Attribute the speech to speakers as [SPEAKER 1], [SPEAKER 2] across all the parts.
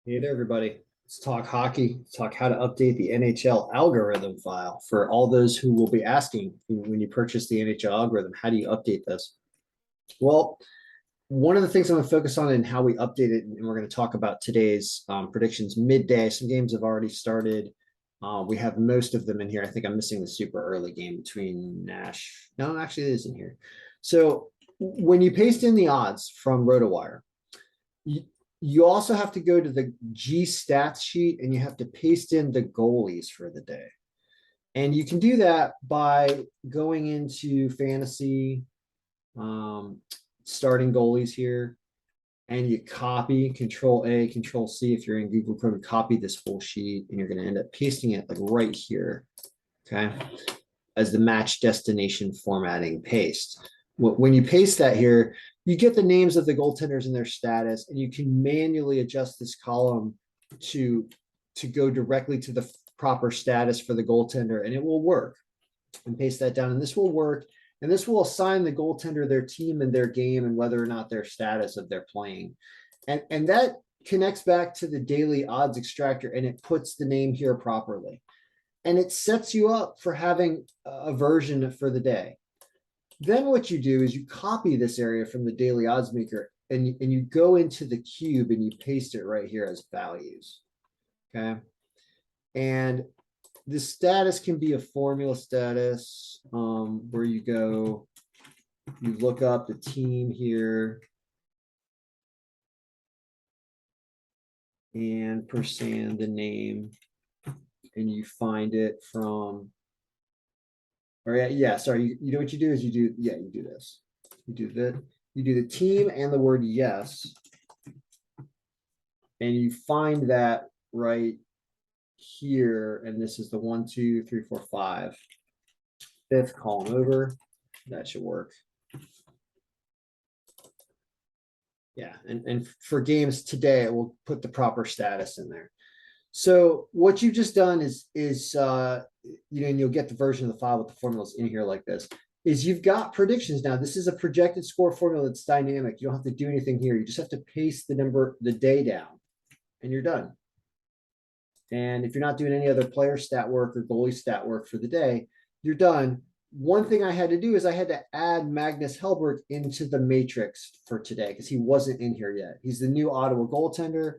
[SPEAKER 1] Hey there, everybody. Let's talk hockey. Let's talk how to update the NHL algorithm file for all those who will be asking when you purchase the NHL algorithm, how do you update this? Well, one of the things I'm going to focus on and how we update it, and we're going to talk about today's predictions midday. Some games have already started. We have most of them in here. I think I'm missing the super early game between Nash. No, actually, it is in here. So when you paste in the odds from RotoWire, you also have to go to the G stats sheet and you have to paste in the goalies for the day. And you can do that by going into fantasy, starting goalies here, and you copy Control A, Control C if you're in Google Chrome, copy this full sheet, and you're going to end up pasting it like right here, okay, as the match destination formatting paste. When you paste that here, you get the names of the goaltenders and their status, and you can manually adjust this column to go directly to the proper status for the goaltender, and it will work. And paste that down, and this will work. And this will assign the goaltender their team and their game and whether or not their status of their playing. And that connects back to the daily odds extractor, and it puts the name here properly. And it sets you up for having a version for the day. Then what you do is you copy this area from the daily odds maker and you go into the cube and you paste it right here as values. Okay. And the status can be a formula status where you go, you look up the team here and percent the name, and you find it from, or yeah, sorry, you know what you do is you do this. You do the team and the word yes, and you find that right here, and this is the 1, 2, 3, 4, 5, fifth column over. That should work. Yeah, and for games today, it will put the proper status in there. So what you've just done is and you'll get the version of the file with the formulas in here like this, is you've got predictions now. This is a projected score formula that's dynamic. You don't have to do anything here. You just have to paste the number, the day down, and you're done. And if you're not doing any other player stat work or goalie stat work for the day, you're done. One thing I had to do is I had to add Magnus Hellberg into the matrix for today because he wasn't in here yet. He's the new Ottawa goaltender.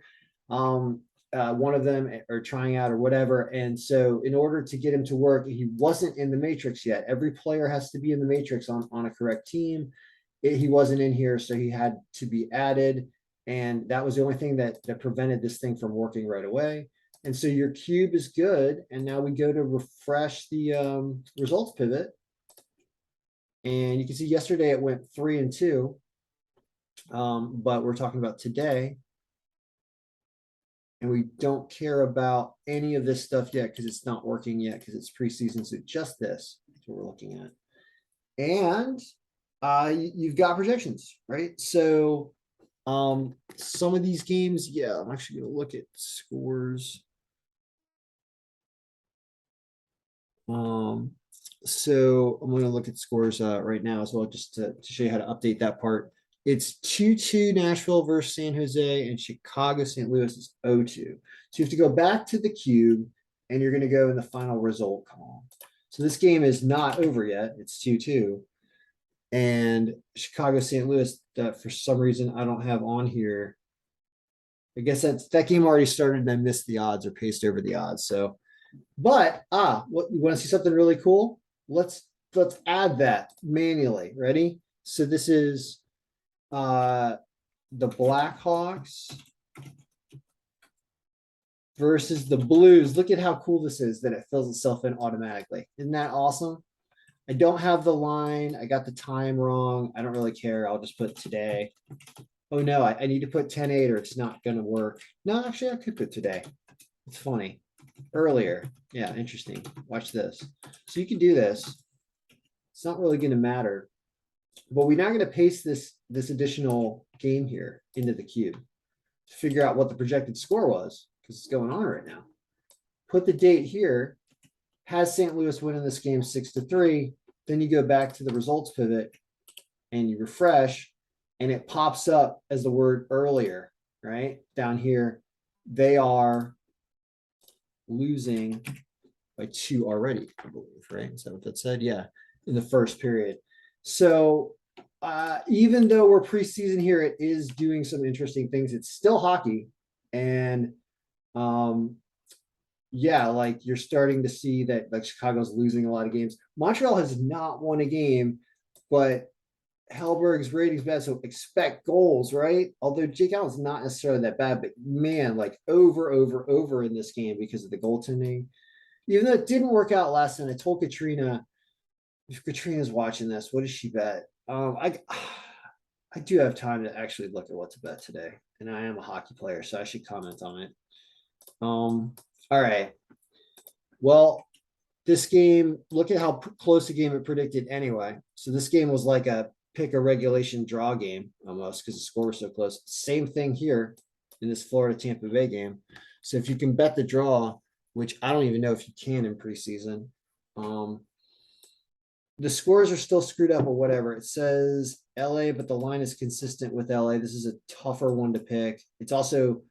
[SPEAKER 1] One of them are trying out or whatever. And so in order to get him to work, he wasn't in the matrix yet. Every player has to be in the matrix on a correct team. He wasn't in here, so he had to be added. And that was the only thing that prevented this thing from working right away. And so your cube is good. And now we go to refresh the results pivot. And you can see yesterday it went 3 and 2. But we're talking about today. And we don't care about any of this stuff yet because it's not working yet because it's preseason. So just this is what we're looking at. And you've got projections, right? So some of these games, yeah, I'm actually going to look at scores. So I'm going to look at scores right now as well, just to show you how to update that part. It's 2-2 Nashville versus San Jose, and Chicago St. Louis is 0-2. So you have to go back to the cube, and you're going to go in the final result column. So this game is not over yet. It's 2-2. And Chicago St. Louis, that for some reason I don't have on here. I guess that game already started and I missed the odds or paced over the odds. So, but what you want to see something really cool? Let's add that manually. Ready? So this is the Blackhawks versus the Blues. Look at how cool this is that it fills itself in automatically. Isn't that awesome? I don't have the line. I got the time wrong. I don't really care. I'll just put today. Oh no, I need to put 10-8 or it's not going to work. No, actually I could put today. It's funny. Earlier. Yeah, interesting. Watch this. So you can do this. It's not really going to matter. But we're now going to paste this additional game here into the cube to figure out what the projected score was because it's going on right now. Put the date here. Has St. Louis winning this game 6-3? Then you go back to the results pivot and you refresh, and it pops up as the word earlier, right? Down here they are losing by 2 already, I believe, right? Is that what that said? Yeah, in the first period. So even though we're preseason here, it is doing some interesting things. It's still hockey. And yeah, like you're starting to see that like Chicago's losing a lot of games. Montreal has not won a game, but Hellberg's rating's bad, so expect goals, right? Although Jake Allen's not necessarily that bad, but man, like over in this game because of the goaltending. Even though it didn't work out last night, I told Katrina, if Katrina's watching this, what does she bet? I do have time to actually look at what to bet today, and I am a hockey player, so I should comment on it. All right. Well, this game, look at how close the game it predicted anyway. So this game was like a pick a regulation draw game almost because the score was so close. Same thing here in this Florida Tampa Bay game. So if you can bet the draw, which I don't even know if you can in preseason, the scores are still screwed up or whatever. It says LA, but the line is consistent with LA. This is a tougher one to pick. It's also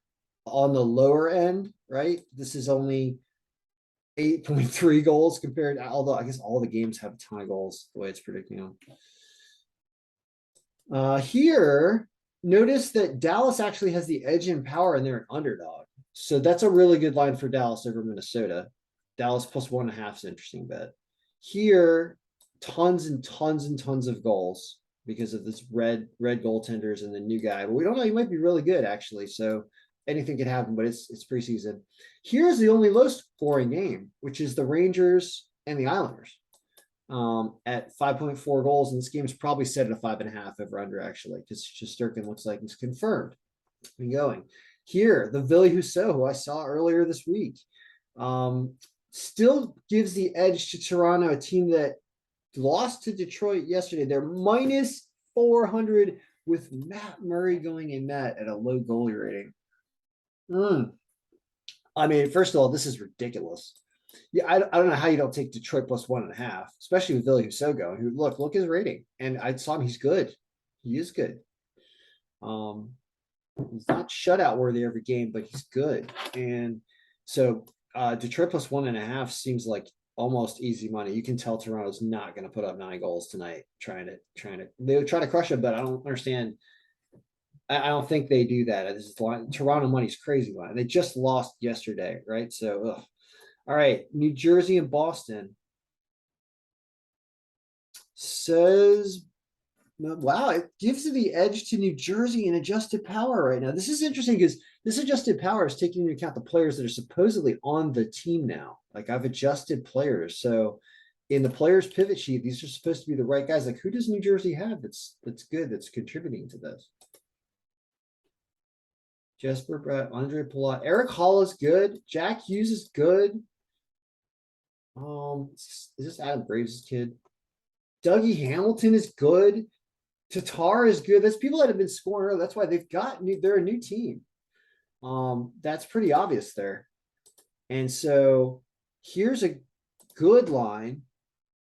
[SPEAKER 1] on the lower end, right? This is only 8.3 goals compared, although I guess all the games have a ton of goals the way it's predicting them. Here, notice that Dallas actually has the edge in power and they're an underdog. So that's a really good line for Dallas over Minnesota. Dallas plus 1.5 is an interesting bet. Here, tons and tons and tons of goals because of this red goaltenders and the new guy. But we don't know. He might be really good, actually. So anything can happen, but it's preseason. Here's the only low scoring game, which is the Rangers and the Islanders at 5.4 goals. And this game is probably set at a 5.5 over under, actually, because Shesterkin looks like he's confirmed. Been going. Here, the Ville Husso, who I saw earlier this week, still gives the edge to Toronto, a team that lost to Detroit yesterday. They're minus 400 with Matt Murray going in net at a low goalie rating. I mean, first of all, this is ridiculous. Yeah, I don't know how you don't take Detroit plus 1.5, especially with Ville Husso going. Who look his rating, and I saw him. He's good. He is good. He's not shutout worthy every game, but he's good. And so Detroit plus 1.5 seems like almost easy money. You can tell Toronto's not going to put up 9 goals tonight. Trying to they would try to crush it, but I don't understand. I don't think they do that. This is Toronto money's crazy line. They just lost yesterday, right? So, all right, New Jersey and Boston says, wow, it gives the edge to New Jersey in adjusted power right now. This is interesting because this adjusted power is taking into account the players that are supposedly on the team now. Like I've adjusted players. So in the players pivot sheet, these are supposed to be the right guys. Like who does New Jersey have that's good, that's contributing to this? Jesper Bratt, Andre Palat, Eric Hall is good. Jack Hughes is good. Is this Adam Graves' kid? Dougie Hamilton is good. Tatar is good. That's people that have been scoring early. That's why they're a new team. That's pretty obvious there. And so here's a good line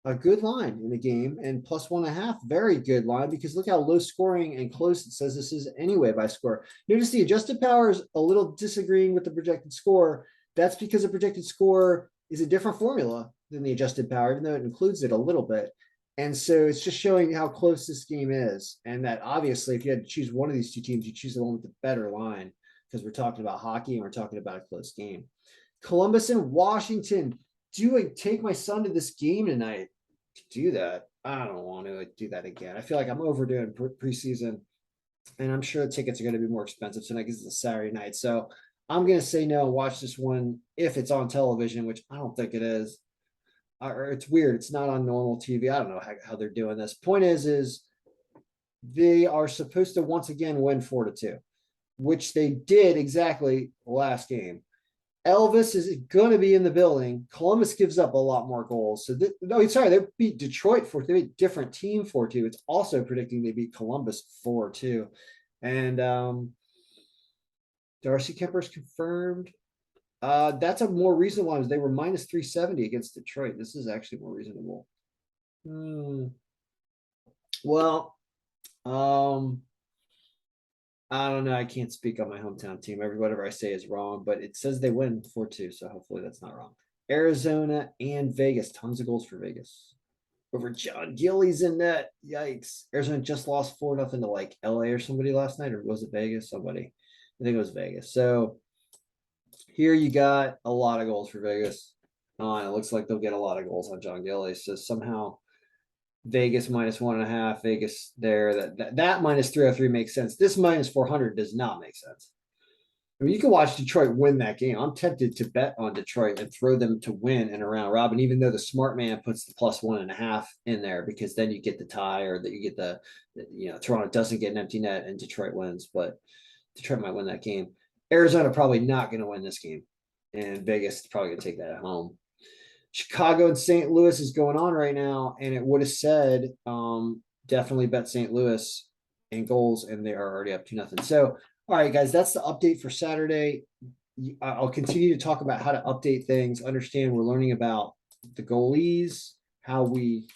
[SPEAKER 1] in the game, and plus 1.5, very good line because look how low scoring and close it says this is anyway by score. Notice the adjusted power is a little disagreeing with the projected score. That's because the projected score is a different formula than the adjusted power, even though it includes it a little bit. And so it's just showing how close this game is. And that obviously, if you had to choose one of these two teams, you choose the one with the better line because we're talking about hockey and we're talking about a close game. Columbus and Washington. Do I take my son to this game tonight? Do that. I don't want to do that again. I feel like I'm overdoing preseason, and I'm sure the tickets are going to be more expensive tonight because it's a Saturday night. So I'm going to say no and watch this one if it's on television, which I don't think it is. Or it's weird. It's not on normal TV. I don't know how they're doing this. Point is they are supposed to once again win 4-2, which they did exactly last game. Elvis is going to be in the building. Columbus gives up a lot more goals. So, they beat Detroit 4-2. They beat different team 4-2. It's also predicting they beat Columbus 4-2. And Darcy Kemper's confirmed. That's a more reasonable one. They were minus 370 against Detroit. This is actually more reasonable. Well, I don't know. I can't speak on my hometown team. Whatever I say is wrong, but it says they win 4-2. So hopefully that's not wrong. Arizona and Vegas. Tons of goals for Vegas. Over John Gillies in net. Yikes. Arizona just lost 4-0 to like LA or somebody last night, or was it Vegas? Somebody. I think it was Vegas. So here you got a lot of goals for Vegas. And it looks like they'll get a lot of goals on John Gillies. So somehow Vegas -1.5, Vegas there. That -303 makes sense. This -400 does not make sense. I mean, you can watch Detroit win that game. I'm tempted to bet on Detroit and throw them to win in a round robin, even though the smart man puts the +1.5 in there, because then you get the tie, or that you get Toronto doesn't get an empty net and Detroit wins, but Detroit might win that game. Arizona probably not going to win this game, and Vegas is probably going to take that at home. Chicago and St. Louis is going on right now, and it would have said definitely bet St. Louis in goals, and they are already up 2-0. So, all right, guys, that's the update for Saturday. I'll continue to talk about how to update things. Understand we're learning about the goalies, how we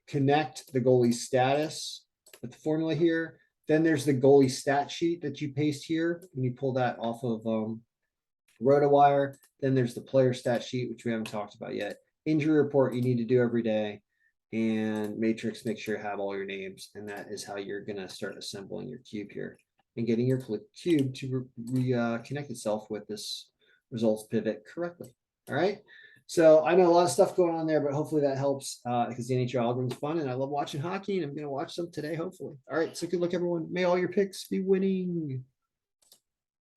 [SPEAKER 1] connect the goalie status with the formula here. Then there's the goalie stat sheet that you paste here, and you pull that off of RotoWire. Then there's the player stat sheet, which we haven't talked about yet. Injury report you need to do every day. And matrix, make sure you have all your names. And that is how you're going to start assembling your cube here and getting your cube to reconnect itself with this results pivot correctly. All right. So I know a lot of stuff going on there, but hopefully that helps because the NHL algorithm's fun and I love watching hockey, and I'm going to watch some today, hopefully. All right. So good luck, everyone. May all your picks be winning.